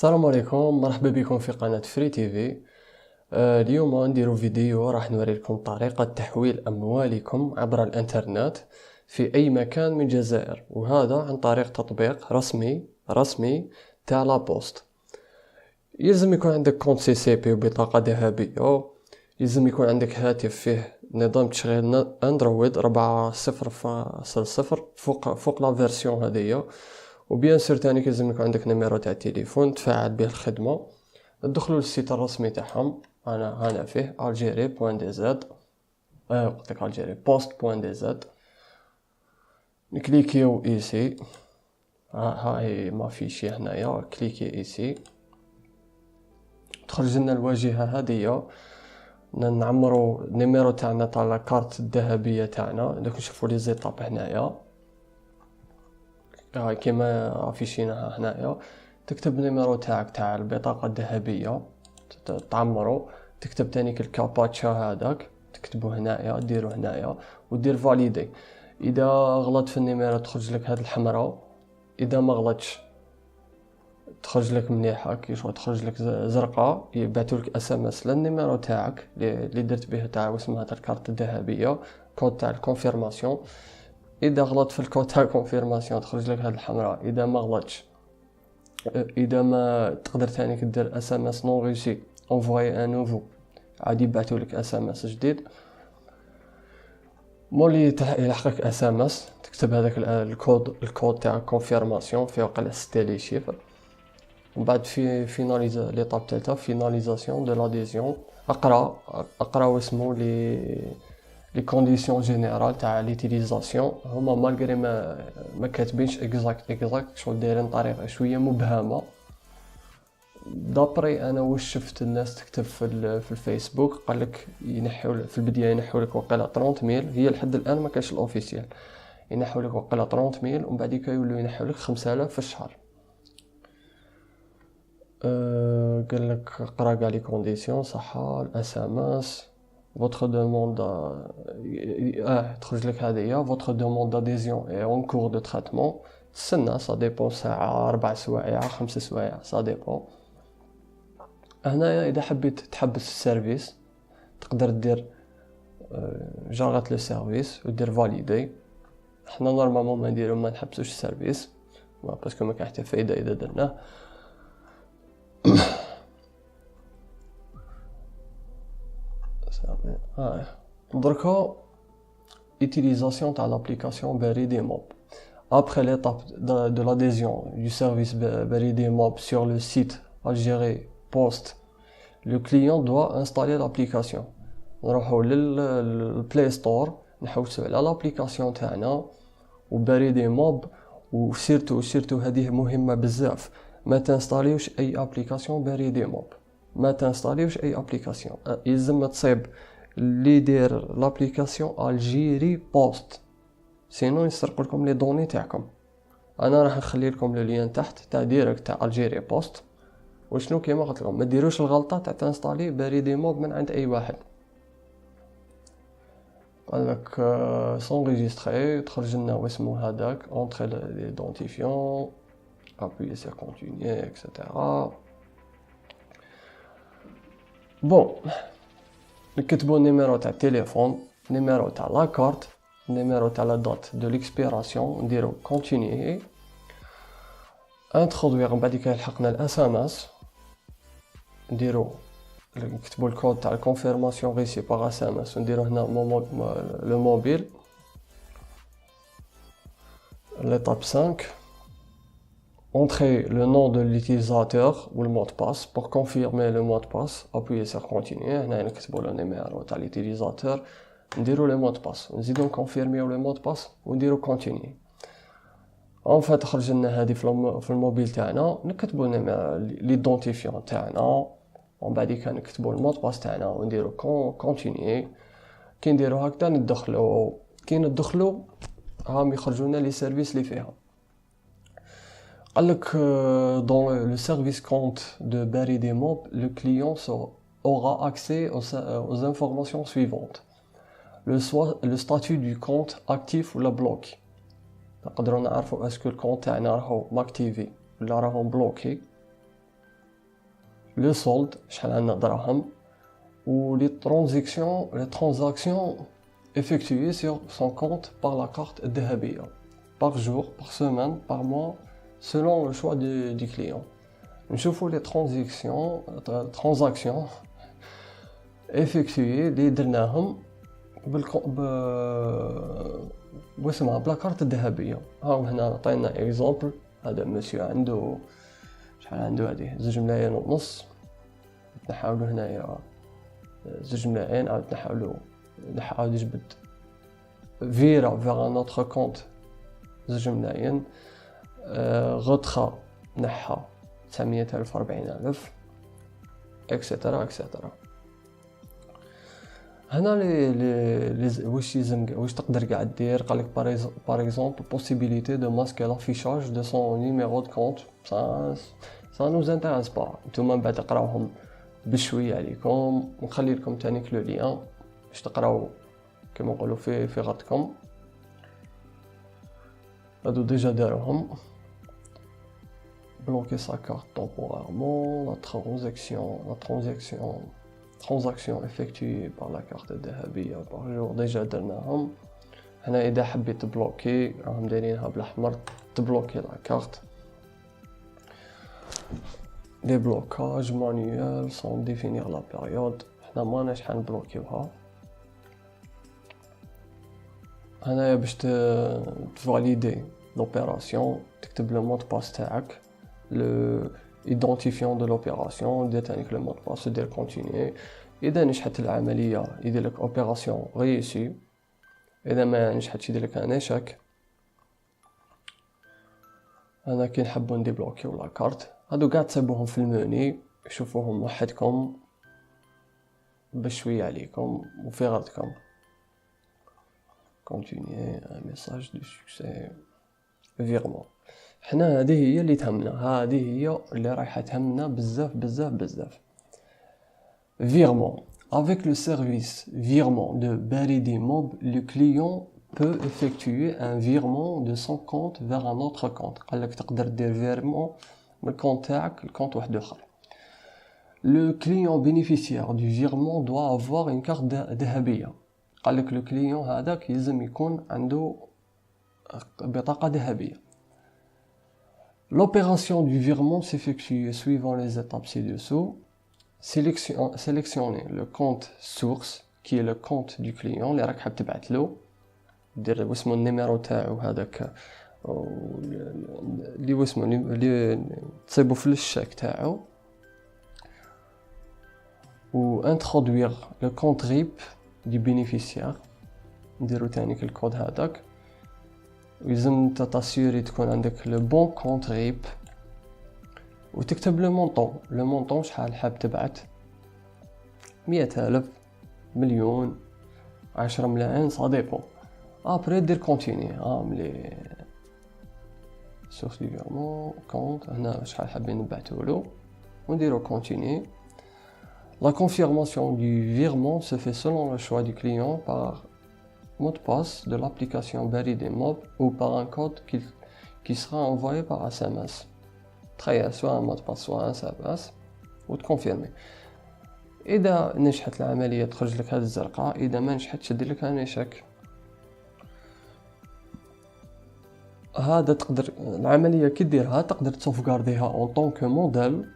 السلام عليكم، مرحبا بكم في قناة فري تي في. اليوم نديرو فيديو راح نوريلكم طريقة تحويل أموالكم عبر الإنترنت في أي مكان من الجزائر، وهذا عن طريق تطبيق رسمي تاع لابوست. يلزم يكون عندك كونت سي سي بي وبطاقة ذهبية. يلزم يكون عندك هاتف فيه نظام تشغيل اندرويد 4.0 فوق لا فيرسيون هذيا. وبيان سور تاني لازم يكون عندك نيميرو تاع التليفون تفعل به الخدمة. ندخلوا للسيت الرسمي تاعهم، انا فيه algerie.dz. قلت لك algerie post.dz. نكليكيو ايسي. هاي ما في شي هنايا، كليكي ايسي تخرج لنا الواجهة هذه. نعمروا النيميرو تاعنا تاع لاكارت الذهبية تاعنا. دوك نشوفوا لي زيتاب هنايا كيما افيشيناها هنايا. تكتب النيميرو تاعك تاع البطاقة الذهبية، تعمرو. تكتب تانيك الكاباتشا هذاك، تكتبو هنايا، ديرو هنايا ودير فاليدي. اذا غلط في النيميرو تخرج لك هاد الحمراء، اذا ما غلطش تخرج لك مليحه كي شغل تخرج لك زرقاء. يبعثوا لك اس ام اس للنيميرو تاعك اللي درت به تاع اسمها تاع الكارت الذهبيه، كود تاع الكونفيرماسيون. اذا غلط في الكود تاع الكونفيرماسيون تخرج لك هاد الحمراء. اذا ما غلطش، اذا ما تقدر ثاني دير اس ام اس نون ريوسي انفوي ان نوفو، عادي يبعثوا لك اس ام اس جديد. مولي يلحقك اس ام اس تكتب هذاك الكود تاع الكونفيرماسيون فيه وقع 6 لي شيفر. ومن بعد في فيناليزا ليطاب تالتة فيناليزاسيون دو لاديزيون. اقرا واسمو لي كونديسيون جينيرال تاع ليتيليزاسيون. هما مالغري ما كاتبينش اكزاكت شغل دايرين طريقه شويه مبهمه. دابري انا واش شفت الناس تكتب في الفيسبوك، قالك ينحوا في البدايه ينحوا لك وقيله 30 ميل. هي لحد الان ما كاش الاوفيسيال. ينحوا لك وقيله 30 ميل ومن بعد يولوا ينحوا لك 5000 في الشهر. قال لك قرا كاع لي كونديسيون صح. الاس ام اس votre demande تخرج لك هذه votre demande d'adhésion est en cours de traitement. تسنى سا ديبون ساعه 4 سوايع 5 سوايع سا ديبون. هنايا اذا حبيت تحبس السيرفيس تقدر دير جارغات لو سيرفيس ودير فاليدي. حنا نورمالمون ما نديرو ما نحبسوش السيرفيس باسكو ما كاين حتى فايده اذا درناه. دركا utilisation تاع l'application Baridi Mob. Après l'étape de l'adhésion du service Baridi Mob sur le site Algérie Post, le client doit installer l'application. نروحو للبلاي ستور نحوسو على l'application تاعنا وباريدي موب. وسيرتو هذه مهمة بزاف، ما تنستاليوش اي ابليكاسيون باريدي موب. ما تنستاليوش اي ابليكاسيون، يلزم تصيب اللي دير لابليكاسيون الجيري بوست، سينو يسرقوا لكم لي دوني تاعكم. انا راح نخلي لكم لو لين تحت تاع ديريكت تاع الجيري بوست. وشنو كيما قلت لكم ما ديروش الغلطه تاع تنستالي باريدي موب من عند اي واحد. قالك سونغيجستري تخرج لنا واسمو هذاك اونتري ليدونتيفيون ابويي سير كونتينيي اكسيتيرا. بون نكتبو النيميرو تاع التليفون، نيميرو تاع لاكارت، نيميرو تاع لا دات دو ليكسبيراسيون، نديرو كونتينيي انترودوير. من بعد يلحقنا الاس ام اس نديرو نكتبو الكود تاع الكونفيرماسيون ريسي باغ اس ام اس ونديرو هنا لو موبيل. l'étape 5 entrer le nom de l'utilisateur ou le mot de passe. Pour confirmer le mot de passe appuyez sur continuer. هنا نكتبو لو نيميرو تاع l'utilisateur نديرو لو مود باس ونزيدو نكونفيرميو لو مود باس ونديرو كونتيني. اون فات خرج لنا هذه في الموبيل تاعنا. نكتبو ليدونتيفيون تاعنا ومن بعد نكتبو المود باس تاعنا ونديرو كونتيني. كي نديرو هكذا ندخلو راهم يخرجونا لي سيرفيس اللي فيها. قالك dans le service compte de Baridi Mob, le client aura accès aux informations suivantes: le statut du compte actif ou la bloqué. نقدروا نعرفوا اسكو الكونت تاعنا راهو ماكتيفي ولا راهو بلوكي. le solde شحال عندنا دراهم ou les transactions effectuées sur son compte par la carte الذهبية par jour, par semaine, par mois selon le choix du client. نشوفوا les transactions effectuées اللي درناهم واسمها بلا كارت الذهبية. هاهم هنا عطينا اكزامبل. هذا مسيو عنده شحال عنده هذه 2.5 ملايين، نحاولوا هنايا 2 ملايين، عاود نحاول يجبد فيرا فيغ ان اوتر كونت 2 ملايين، غتخا نحى 900,000 40,000 اكسيتيرا اكسيتيرا. هنا واش تقدر قاع دير؟ قالك par exemple possibilité de masquer l'affichage de son numéro de compte. ça nous intéresse pas. نتوما بعد تقراوهم بشويه عليكم، ونخلي لكم تانيك لو لين باش تقراو كما نقولوا في غدكم. هادو ديجا داروهم. bloquer sa carte temporairement, transaction effectuée par la carte الذهبية par jour déjà درناهم. هنا إذا حبيت تبلوكي راهم دايرينها بالأحمر، تبلوكي لا كارت. les blocages manuels sans définir la période. حنا ماناش حنبلوكيوها. هنايا باش تفاليدي لوبيراسيون تكتب لو مود باس تاعك، le identifiant de l'opération، دير تانيك لو مود باس ودير كونتينيي. اذا نجحت العمليه يدير لك اوبيراسيون ريوسي، اذا ما نجحتش يدير لك ان اشاك. انا كي نحبوا نديبلوكيو لا كارت هادو كاع تصيبوهم في الموني، شوفوهم وحدكم بشويه عليكم وفي غردكم. كونتينيي ان ميساج دو سوكسي فيرمون. حنا هذه هي اللي تهمنا، هذه هي اللي رايحه تهمنا بزاف بزاف بزاف. virement. Avec le service virement de Baridi Mob, le client peut effectuer un virement de son compte vers un autre compte. قالك تقدر دير virement من الكونت تاعك لكونت واحد اخر. Le client bénéficiaire du virement doit avoir une carte ذهبية. قالك le client هذاك يلزم يكون عنده بطاقة ذهبية. L'opération du virement s'effectue suivant les étapes ci-dessous. Sélectionnez le compte source qui est le compte du client اللي راك حاب تبعت له، دير واسمو النيميرو تاعو هذاك اللي واسمو اللي تصيبو في الشاك تاعو، و introduire le compte RIP du bénéficiaire، نديرو تانيك الكود هذاك، ويلزم تاسيوري تكون عندك لو بون كونت ريب، وتكتب لو مونطون شحال حاب تبعت، 100,000 مليون 10 ملايين صا ديبون. ابري دير كونتيني ملي سورس دو فيرمون كونت هنا شحال حابين نبعثولو ونديرو كونتيني. La confirmation du virement se fait selon le choix du client par mot de passe de l'application Baridi Mob ou par un code qui sera envoyé par SMS. تخيل soit un mot de passe soit un SMS وتكونفيرمي. إذا نجحت العملية تخرج لك هذه الزرقاء، إذا ما نجحتش تدير لك هنا شك. هذا تقدر العملية كي ديرها تقدر تسوفغارديها اون طونك موديل،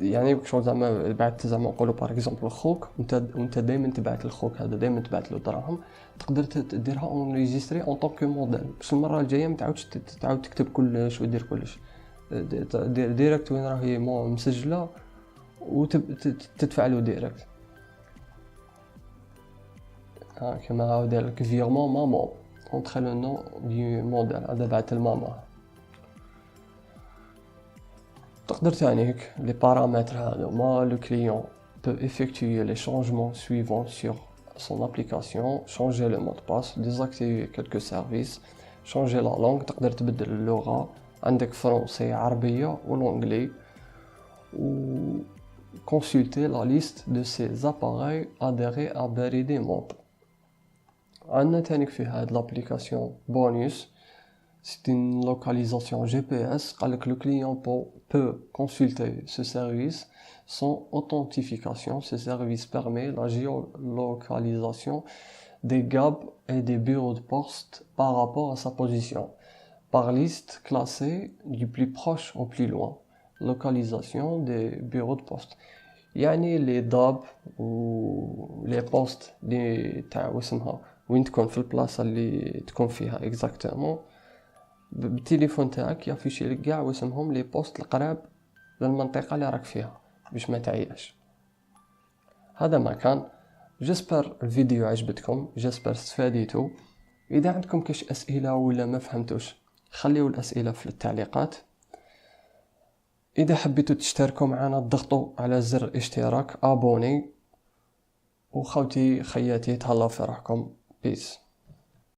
يعني شغل زعما بعثت زعما نقولوا باغ اكزومبل خوك وانت دائما تبعث لخوك هذا دائما تبعث له دراهم، تقدر ديرها اون ريجستري اون طونك موديل باش المره الجايه ما تعاودش تعاود تكتب كلش ودير كلش، ديريكت وين راهي مسجله وتدفع له ديريكت. كما هاو داير لك فيرمون مامون اونتر لو نو دي موديل، هذا بعث الماما. تقدر تانيك les paramètres هذوما. Le client peut effectuer les changements suivants sur son application: changer le mot de passe, désactiver quelques services, changer la langue، تقدر تبدل اللغة، عندك فرنسي عربية والانجلي، و consulter la liste de ces appareils adhérés à Baridi Mob. عندنا تانيك في هاد l'application bonus C'est une localisation GPS. Que le client peut consulter ce service sans authentification. Ce service permet la géolocalisation des gaps et des bureaux de poste par rapport à sa position, par liste classée du plus proche au plus loin. Localisation des bureaux de poste. يعني les DAB و les postes اللي تاع واسمها وين تكون في البلاصة اللي تكون فيها exactement بالتليفون تاعك يافيشي لك كاع واسمهم لي بوست القراب للمنطقة اللي راك فيها باش ما تعياش. هذا ما كان. جسبر الفيديو عجبتكم، جسبر استفاديتوا. اذا عندكم كاش اسئله ولا ما فهمتوش خليوا الاسئله في التعليقات. اذا حبيتوا تشتركوا معنا ضغطوا على زر اشتراك ابوني. وخوتي خياتي تهلاو في روحكم. بيس.